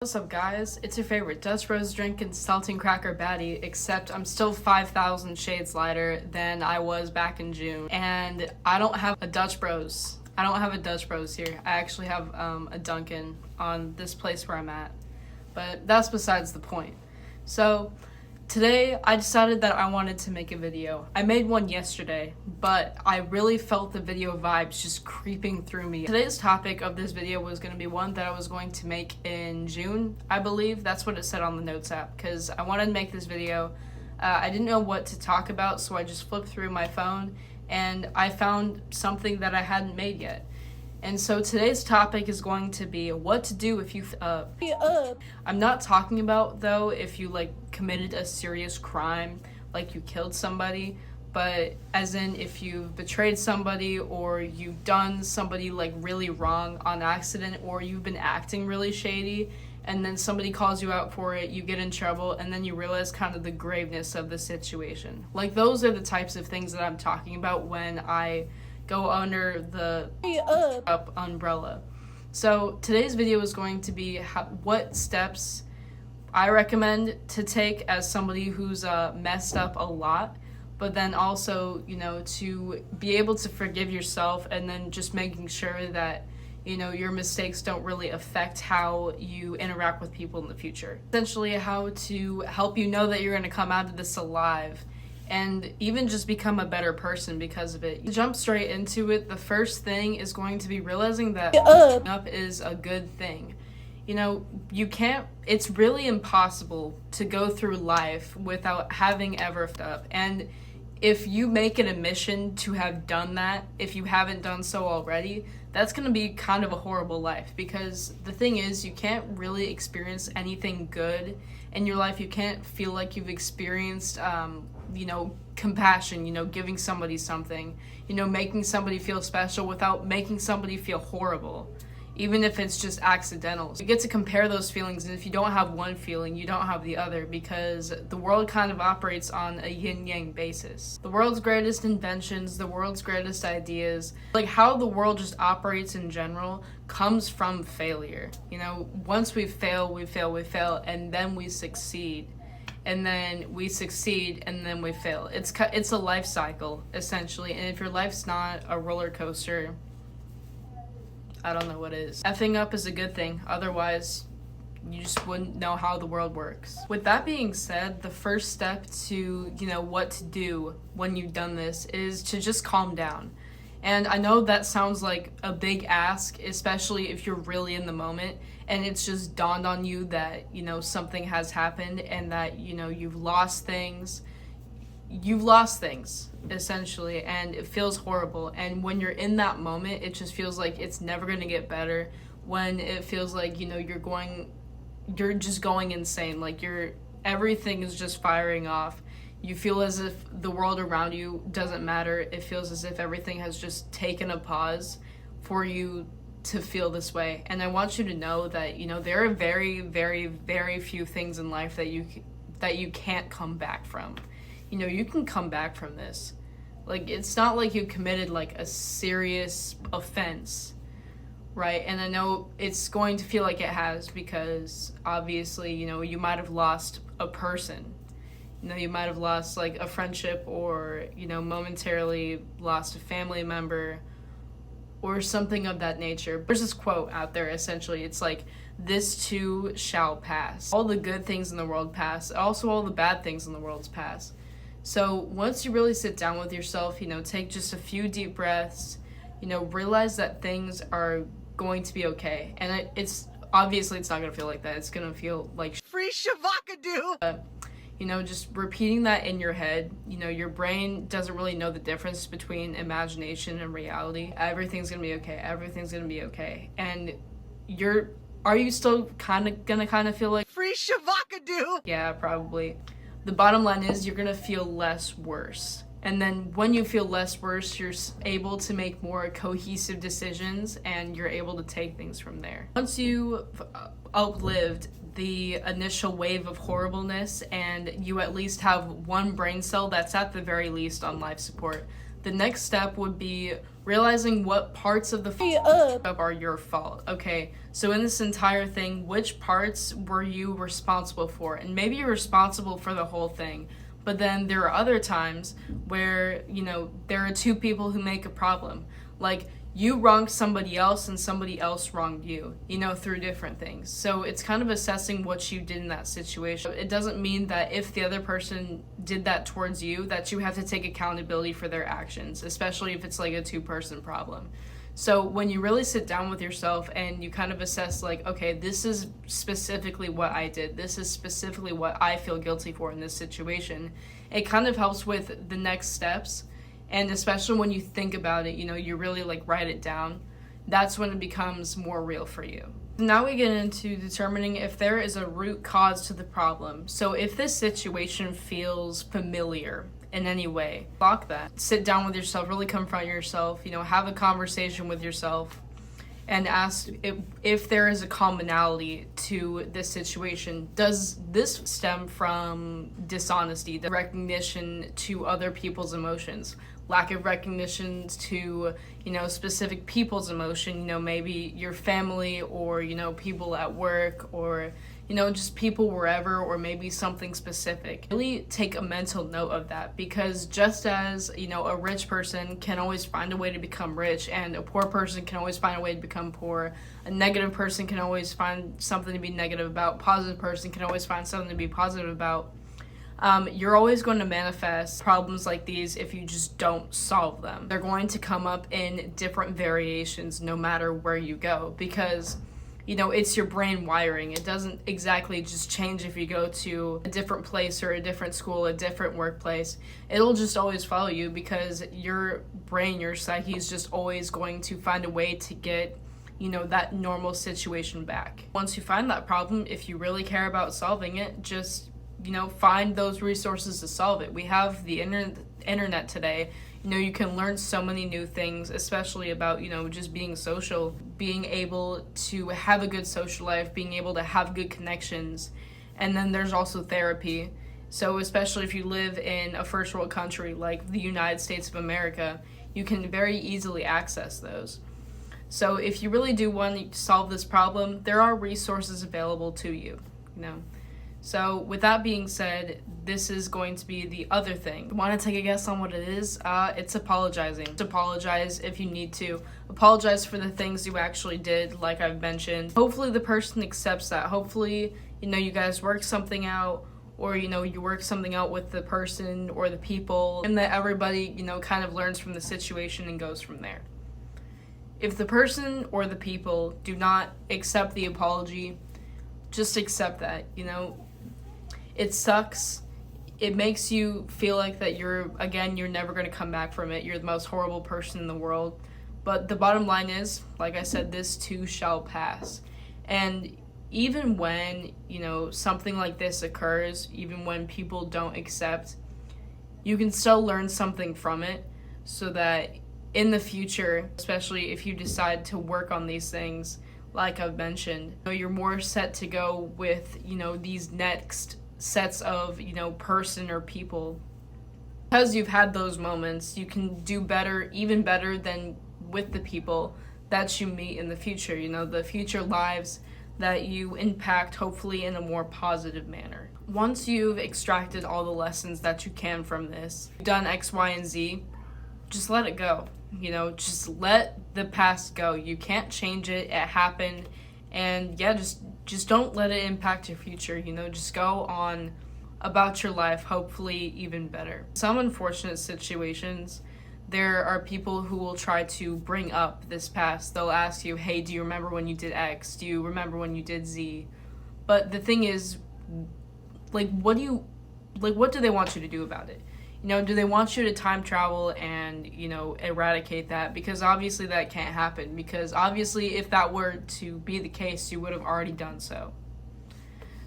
What's up guys, it's your favorite Dutch Bros drinking saltine cracker baddie, except I'm still 5,000 shades lighter than I was back in June, and I don't have a Dutch Bros. I don't have a Dutch Bros here. I actually have a Dunkin' on this place where I'm at, but that's besides the point. So today I decided that I wanted to make a video. I made one yesterday, but I really felt the video vibes just creeping through me. Today's topic of this video was going to be one that I was going to make in June, I believe. That's what it said on the notes app, because I wanted to make this video. I didn't know what to talk about, so I just flipped through my phone and I found something that I hadn't made yet. And so today's topic is going to be what to do if you I'm not talking about, though, if you committed a serious crime, like you killed somebody, but as in if you've betrayed somebody or you've done somebody really wrong on accident, or you've been acting really shady and then somebody calls you out for it, you get in trouble, and then you realize kind of the graveness of the situation. Those are the types of things that I'm talking about when I go under the up umbrella. So today's video is going to be what steps I recommend to take as somebody who's messed up a lot, but then also, to be able to forgive yourself, and then just making sure that your mistakes don't really affect how you interact with people in the future. Essentially, how to help you know that you're going to come out of this alive and even just become a better person because of it. You jump straight into it. The first thing is going to be realizing that up is a good thing. It's really impossible to go through life without having ever fucked up. And if you make it a mission to have done that, if you haven't done so already, that's going to be kind of a horrible life, because the thing is, you can't really experience anything good in your life. You can't feel like you've experienced compassion, giving somebody something, making somebody feel special without making somebody feel horrible, even if it's just accidental. You get to compare those feelings, and if you don't have one feeling, you don't have the other, because the world kind of operates on a yin-yang basis. The world's greatest inventions, the world's greatest ideas, how the world just operates in general, comes from failure. Once we fail, and then we succeed. And then we succeed, and then we fail. It's a life cycle, essentially. And if your life's not a roller coaster, I don't know what is. Effing up is a good thing. Otherwise, you just wouldn't know how the world works. With that being said, the first step to, what to do when you've done this is to just calm down. And I know that sounds like a big ask, especially if you're really in the moment and it's just dawned on you that, something has happened and that, you've lost things. You've lost things, essentially, and it feels horrible. And when you're in that moment, it just feels like it's never going to get better. When it feels like, you're just going insane. Everything is just firing off. You feel as if the world around you doesn't matter. It feels as if everything has just taken a pause for you to feel this way. And I want you to know that, there are very, very, very few things in life that you can't come back from. You can come back from this. It's not like you committed a serious offense, right? And I know it's going to feel like it has, because obviously, you might have lost a person. You might have lost a friendship, or, momentarily lost a family member or something of that nature. There's this quote out there, essentially. It's this too shall pass. All the good things in the world pass. Also, all the bad things in the world pass. So once you really sit down with yourself, take just a few deep breaths, realize that things are going to be okay. And it's obviously, it's not going to feel like that. It's going to feel like free shavakadu. Just repeating that in your head. Your brain doesn't really know the difference between imagination and reality. Everything's gonna be okay. Everything's gonna be okay. And are you still gonna feel like free shavakadu? Yeah, probably. The bottom line is you're gonna feel less worse. And then when you feel less worse, you're able to make more cohesive decisions, and you're able to take things from there. Once you outlived the initial wave of horribleness, and you at least have one brain cell that's at the very least on life support, The next step would be realizing what parts of the up are your fault. Okay, so in this entire thing, which parts were you responsible for? And maybe you're responsible for the whole thing, but then there are other times where, you know, there are two people who make a problem. Like, you wronged somebody else and somebody else wronged you, you know, through different things. So it's kind of assessing what you did in that situation. It doesn't mean that if the other person did that towards you, that you have to take accountability for their actions, especially if it's like a two-person problem. So when you really sit down with yourself and you kind of assess like, okay, this is specifically what I did. This is specifically what I feel guilty for in this situation. It kind of helps with the next steps. And especially when you think about it, you know, you really like write it down. That's when it becomes more real for you. Now we get into determining if there is a root cause to the problem. So if this situation feels familiar in any way, block that. Sit down with yourself, really confront yourself, you know, have a conversation with yourself and ask if there is a commonality to this situation. Does this stem from dishonesty, the recognition to other people's emotions? Lack of recognition to, you know, specific people's emotion, you know, maybe your family or, you know, people at work or, you know, just people wherever, or maybe something specific. Really take a mental note of that, because just as, you know, a rich person can always find a way to become rich and a poor person can always find a way to become poor, a negative person can always find something to be negative about, positive person can always find something to be positive about. You're always going to manifest problems like these if you just don't solve them. They're going to come up in different variations no matter where you go, because, you know, it's your brain wiring. It doesn't exactly just change if you go to a different place or a different school, a different workplace. It'll just always follow you because your brain, your psyche is just always going to find a way to get, you know, that normal situation back. Once you find that problem, if you really care about solving it, just, you know, find those resources to solve it. We have the internet today. You know, you can learn so many new things, especially about, you know, just being social, being able to have a good social life, being able to have good connections. And then there's also therapy. So especially if you live in a first world country like the United States of America, you can very easily access those. So if you really do want to solve this problem, there are resources available to you, you know. So with that being said, this is going to be the other thing. Want to take a guess on what it is? It's apologizing. Apologize if you need to. Apologize for the things you actually did, like I've mentioned. Hopefully the person accepts that. Hopefully, you know, you guys work something out, or, you know, you work something out with the person or the people, and that everybody, you know, kind of learns from the situation and goes from there. If the person or the people do not accept the apology, just accept that, you know. It sucks. It makes you feel like that you're never going to come back from it. You're the most horrible person in the world. But the bottom line is, like I said, this too shall pass. And even when, you know, something like this occurs, even when people don't accept, you can still learn something from it, so that in the future, especially if you decide to work on these things, like I've mentioned, you know, you're more set to go with, you know, these next sets of, you know, person or people. Because you've had those moments, you can do better, even better than with the people that you meet in the future, you know, the future lives that you impact, hopefully in a more positive manner. Once you've extracted all the lessons that you can from this, you've done X, Y, and Z, just let it go. You know, just let the past go. You can't change it. It happened. And yeah, just don't let it impact your future. You know, just go on about your life, hopefully even better. Some unfortunate situations, there are people who will try to bring up this past. They'll ask you, hey, do you remember when you did X? Do you remember when you did Z? But the thing is, like, what do they want you to do about it? You know, do they want you to time travel and, you know, eradicate that? Because obviously that can't happen. Because obviously if that were to be the case, you would have already done so.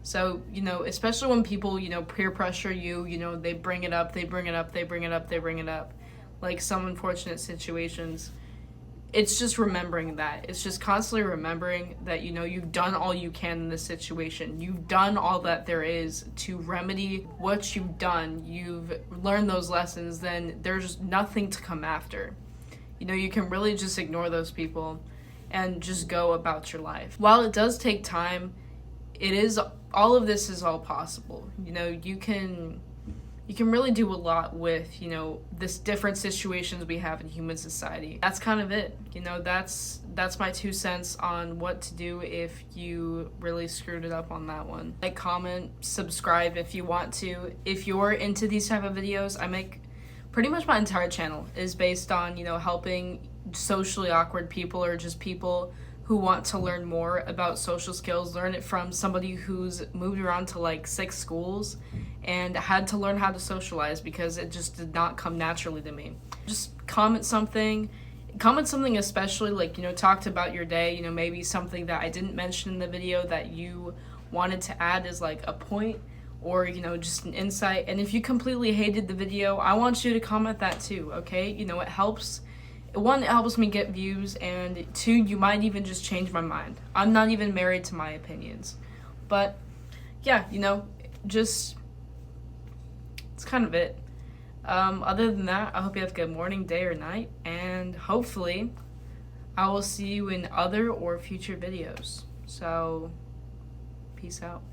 So, you know, especially when people, you know, peer pressure you, you know, they bring it up. Like some unfortunate situations. it's just remembering that. It's just constantly remembering that, you know, you've done all you can in this situation. You've done all that there is to remedy what you've done. You've learned those lessons, then there's nothing to come after. You know, you can really just ignore those people and just go about your life. While it does take time, all of this is all possible. You know, you can really do a lot with, you know, this different situations we have in human society. That's kind of it. You know, that's my 2 cents on what to do if you really screwed it up on that one. Like, comment, subscribe if you want to. If you're into these type of videos, I make pretty much my entire channel is based on, you know, helping socially awkward people or just people who want to learn more about social skills, learn it from somebody who's moved around to like 6 schools and had to learn how to socialize because it just did not come naturally to me. Just comment something especially, like, you know, talked about your day, you know, maybe something that I didn't mention in the video that you wanted to add as like a point or, you know, just an insight. And if you completely hated the video, I want you to comment that too, okay? You know, it helps. 1, it helps me get views, and 2, you might even just change my mind. I'm not even married to my opinions. But yeah, you know, just, it's kind of it. Other than that, I hope you have a good morning, day, or night, and hopefully I will see you in other or future videos. So, peace out.